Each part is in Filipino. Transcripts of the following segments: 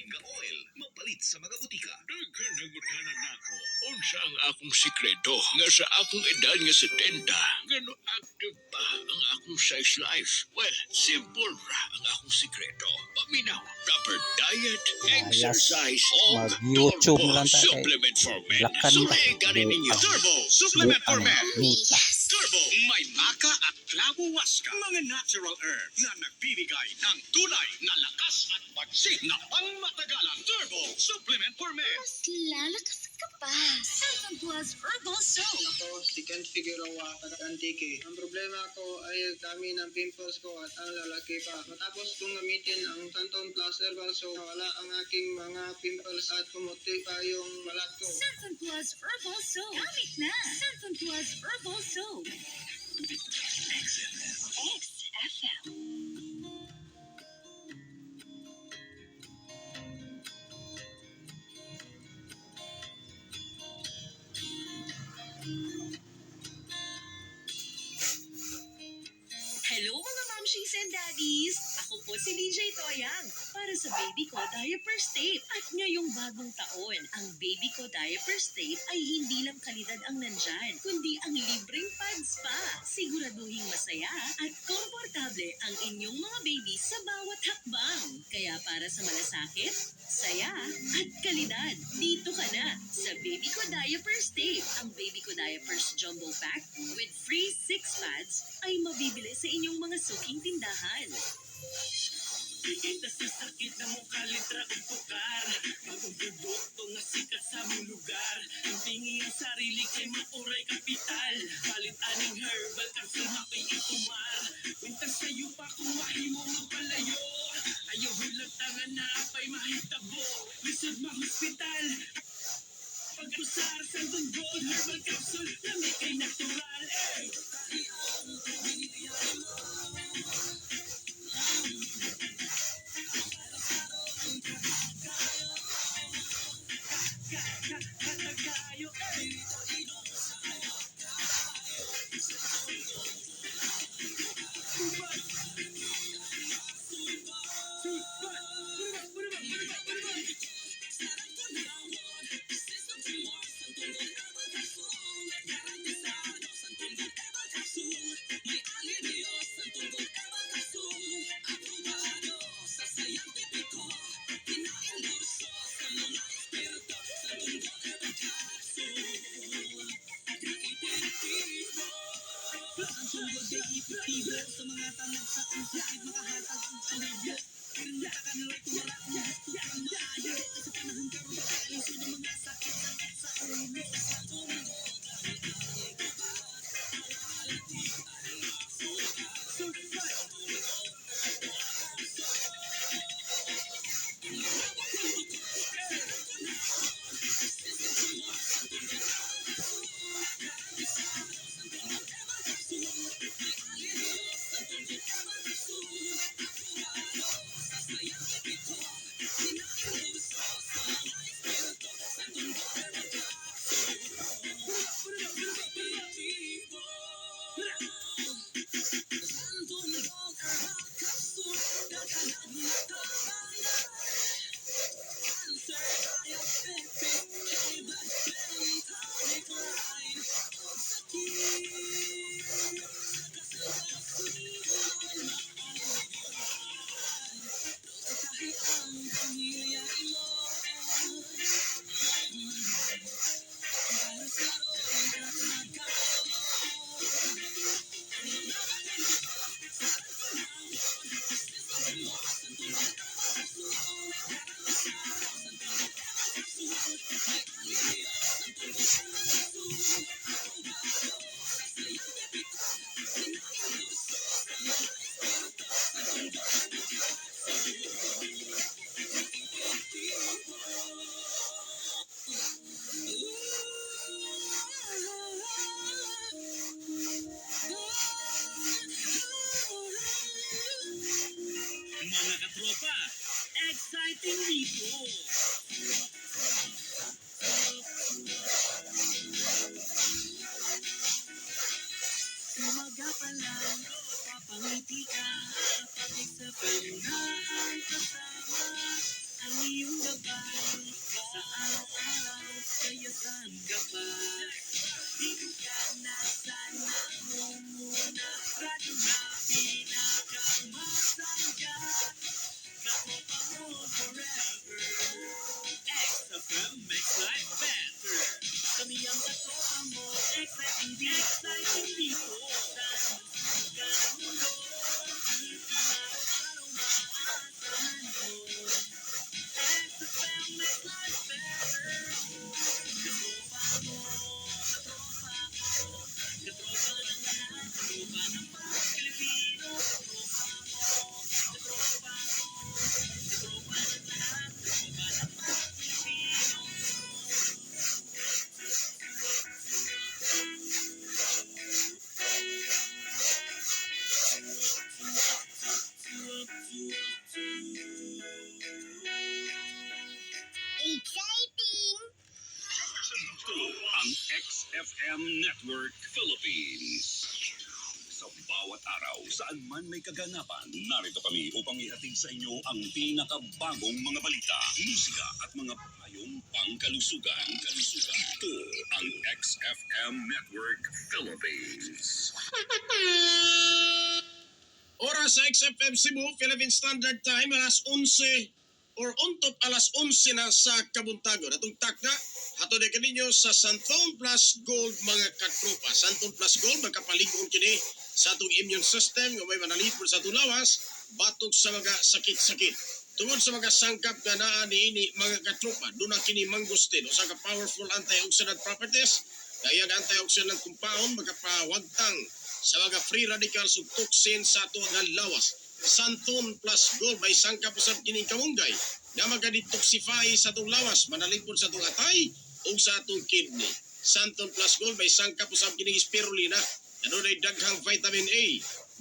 nga oil, mapalit sa mga butika. Daghan nagutanan nako. Unsa ang akong sikreto nga sa akong edad nga 70, gano active pa ang akong sex life? Well, simple ra ang akong sikreto. Paminaw, proper diet, exercise, o mag-YouTube Turbo na lang tayo kay supplement for men. Blakan ba? Suliganin ninyo. Turbo Supplement for Men. Nita. Turbo, may maka at klabo waska. Mga natural herbs na nagbibigay ng tunay na lakas at pagsik na pangmatagalan. Turbo Supplement for Men. Mas lalakas ka pa. Cellphone Plus Herbal Soap. Ako, si Ken Figueroa, taga-Antique. Ang problema ko ay dami ng pimples ko at ang lalaki pa. Matapos kong gamitin ang Santon Plus Herbal Soap, wala ang aking mga pimples at pumuti pa yung balat ko. Cellphone Plus Herbal Soap. Gamit na. Cellphone Plus Herbal Soap. XFM. Hello mga momshies and daddies! Ako po si DJ Toyang para sa Baby Ko Diapers Tape. At ngayong bagong taon, ang Baby Ko Diapers Tape ay hindi lang kalidad ang nandyan, kundi ang libreng pads pa. Siguraduhin masaya at komportable ang inyong mga baby sa bawat hakbang. Kaya para sa malasakit, saya at kalidad, dito ka na sa Baby Ko Diapers Tape. Ang Baby Ko Diapers Jumbo Pack with free 6 pads ay mabibili sa inyong mga suking tindahan. Kita sa sakit na mong kalitra at pukar. Bagong produkto nga sikat sa mong lugar. Ang tingi ang sarili kay mauray kapital. Balit aning herbal capsule mapay itumar. Wintas sa'yo pa kung mahimo magpalayo. Ayaw hulag tangan na apay mahitabo. Lisod ma-hospital. Pag-usar sa Gold Herbal Capsule na may kay natural. Mga katropa, exciting dito! Umaga pa lang, papangiti ka, kapag sa pinang kasama, ang iyong Nasaan ka ba? Di ka na sana mo muna. Radyo na pinakamasaya. Katropa mo forever. XFM makes life better. Kami ang katropa mo. Exciting dito. Saan ka na mundo? Dito na araw maasahan mo. XFM makes life better. Katropa mo, katropa ko. Katropa ng lahat, katropa ng mga Pilipino. Katropa mo, katropa ko. Katropa ng lahat, katropa ng mga Pilipino. Exciting! Ito ang XFM Network Philippines. Sa bawat araw, saan man may kaganapan, narito kami upang ihatid sa inyo ang pinakabagong mga balita, musika at mga payong pangkalusugan. Ito ang XFM Network Philippines. Oras sa XFM Cebu, Philippine Standard Time, alas 11 or untop alas 11 na sa kabuntagon. Atong takna, hato na kaninyo sa Santon Plus Gold mga katropa. Santon Plus Gold, magkapalig-on kini sa atong immune system, nga may manalipod sa tulawas, batog sa mga sakit-sakit. Tungod sa mga sangkap na naa niini mga katropa, doon na kini mangustin o sa powerful antioxidant properties, kaya ang antioxidant compound magkapawagtang sa mga free radicals ug toxin sa ato nga lawas. Santon Plus Gold may sangkap usab kining kamunggay na magka-detoxify sa atong lawas, manalipod sa atong atay ug sa atong kidney. Santon Plus Gold may sangkap usab kining spirulina na doon daghang vitamin A.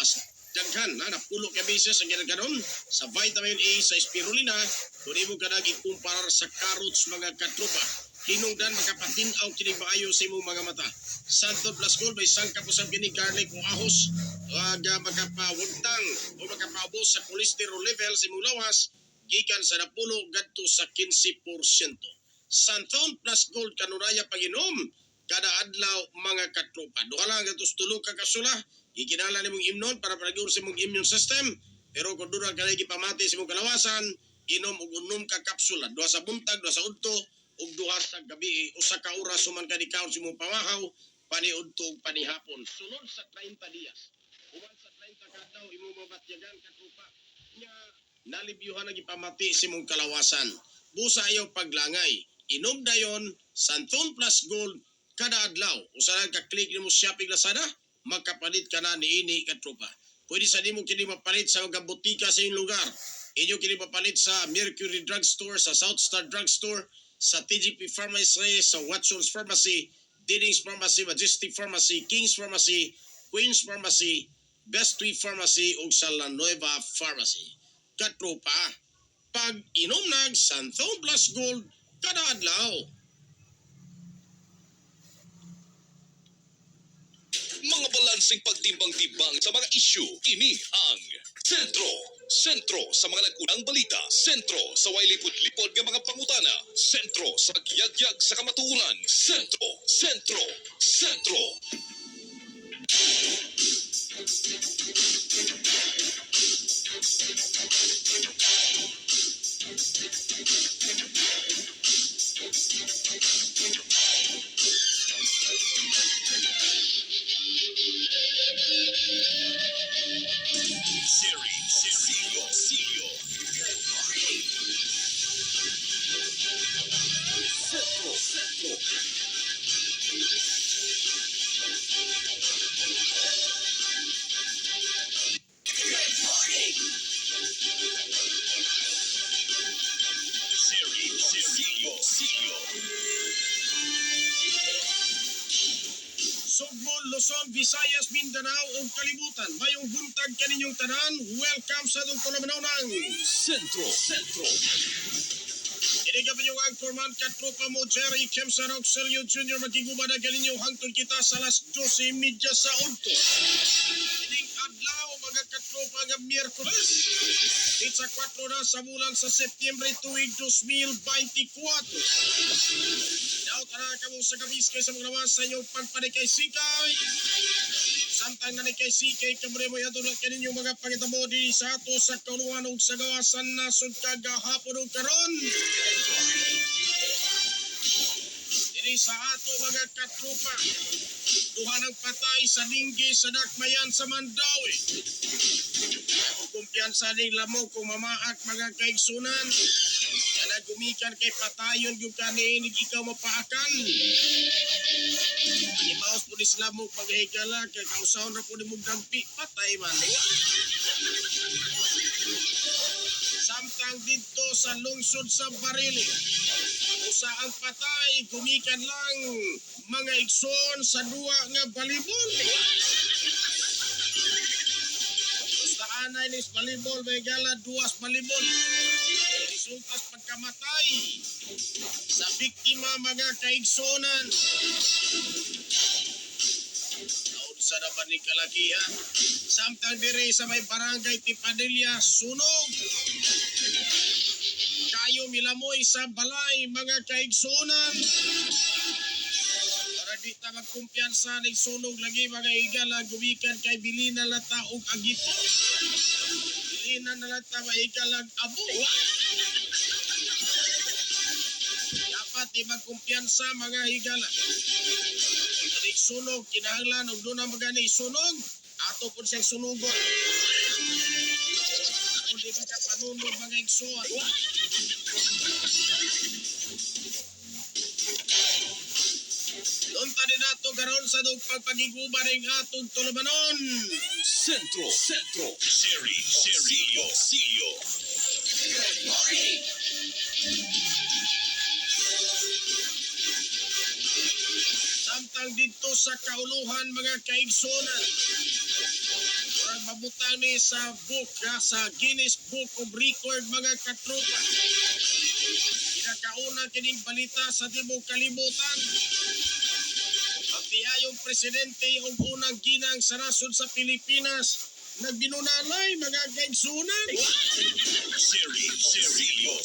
Mas daghan na napulo ka beses ang ginaganon sa vitamin A sa spirulina kung imo kanang ikumparar sa carrots mga katropa. Hinungdan makapatinaw kini maayo sa imong mga mata. Santon Plus Gold may sangkap usab kini garlic o ahos ug makapawagtang o makapaubos sa cholesterol level sa imong lawas gikan sa 10 ngadto sa 15%. Santon Plus Gold kanunaya pag-inom kada adlaw mga katropa. Duha lang gatos tulo ka kasula gikinahanglan nimong imnon para pag-ur sa imong immune system. Pero kung doon ka gipamati sa imong kalawasan, inom ug unom ka kapsula. Duha sa buntag, duha sa udto, ug duha sa gabi, usa ka oras suman ka dikaw sa imong pamahaw, paniudto ug panihapon. Sunod sa 30 dias. Human sa 30 ka adlaw imong mabatyagan katropa. Nya nalibyuhan ang ipamati sa imong kalawasan. Busa ayaw paglangay. Inom dayon Santon Plus Gold kada adlaw. Usahan ka click nimo Shopping Lazada, magkapalit ka na niini katropa. Pwede sa nimo kini mapalit sa mga butika sa inyong lugar. Inyo kini mapalit sa Mercury Drugstore, sa South Star Drugstore, sa TGP Pharmacy, sa Watson's Pharmacy, Diding's Pharmacy, Majestic Pharmacy, King's Pharmacy, Queen's Pharmacy, Best Tree Pharmacy ug sa La Nueva Pharmacy. Katropa, pag inom nag Santon Plus Gold kada adlaw. Mga balanseng pagtimbang-timbang sa mga isyu, ini ang Sentro sa mga nag-unang balita, Sentro sa way lipod-lipod ng mga pangutana, Sentro sa pagyagyag sa kamatuuran, Sentro. Sugbo, Luzon, Visayas, Mindanao ug kalibutan. Mayong buntag kaninyong tanan. Welcome sa atong tulamanonang Sentro. Iniga pa ang forman katropa mo Jerry Kemsa Roxelio Jr. magigumada kaninyong hangtod kita sa alas 12:30 sa udto. Ining adlaw mga katropa 4 pa nga Miyerkules. Itsa 4 na sa bulan sa Setyembre tuig 2024. Daot na kamo sa gabis kay sa mga naman sa inyong pagpanikay-sikay. Samtang nanikay-sikay kamre mo yadulot kaninyong mga pangitabo di sa ato sa kauluhan ug sa gawasan nasod kagahapon ug karon. Diri sa ato mga katrupa, duha ng patay sa linggi sa Dakmayan sa Mandawi. Ako kumpiyansa ning lamog kung mamaak mga kaigsunan. Kaya gumikan kay patayon yung kaniinig ikaw mapaakan. Ibaos po ni lamog pag-higala kaya kausahon na po ni mong dampi, patay man. Samtang dito sa lungsod sa Barili, usa ang patay, gumikan lang mga igsoon sa duwa nga balibol. Basta anay nis balibol, may gala duwas balibol. Resultas pagkamatay sa biktima mga kaigsonan. Naunsa naman ni kalakihan. Samtang diri sa may barangay Tipadilla, sunog. Kayo milamoy sa balay mga kaigsunan. Para di ta magkumpiyansa ng sunog lagi mga igala gumikan kay bilina lata og agipo. Bilina na lata maigalag abo. Dapat di magkumpiyansa mga higala. Kung sunog, kinahanglan og doon na magani sunog, ato po siyang sunugon. Kung di ba ka panunod mga igsuon. Lunta din nato karon sa dog pagpagiguba ning atong tulumanon. Sentro Seryosilyo. Samtang dito sa kauluhan mga kaigsunan. Murag mabutang ni sa book sa Guinness Book of Record mga katrupa. Pinakauna kining balita sa tibok kalibutan. Magtihayong presidente ug unang ginang sa nasod sa Pilipinas nagbinunalay mga kaigsunan. Seryosilyo.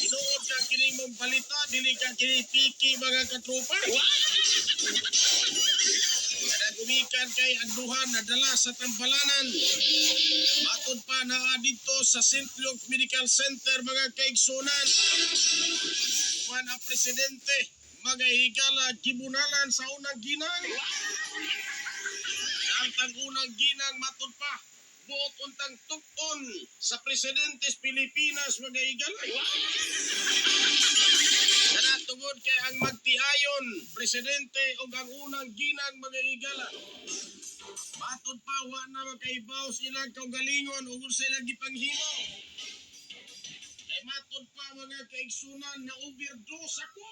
Tinuod ka kining mong balita, dili ka kinipiki mga katrupa. Kada gumikan kay agduhan na dala sa tambalanan. Matod pa na dito sa St. Luke Medical Center mga kaigsunan. Kuman ang presidente, mga higala gibunalan sa unang ginang. Ang unang ginang matod pa, buot untang tukon sa presidentes Pilipinas mga higala. Kana tungod kay ang magtiayon, presidente o ang unang ginang mga higala. Matod pa, wa na makaibaw silang kaugalingon o sila gipanghimo. Kay matod pa mga kaigsunan na overdose ako.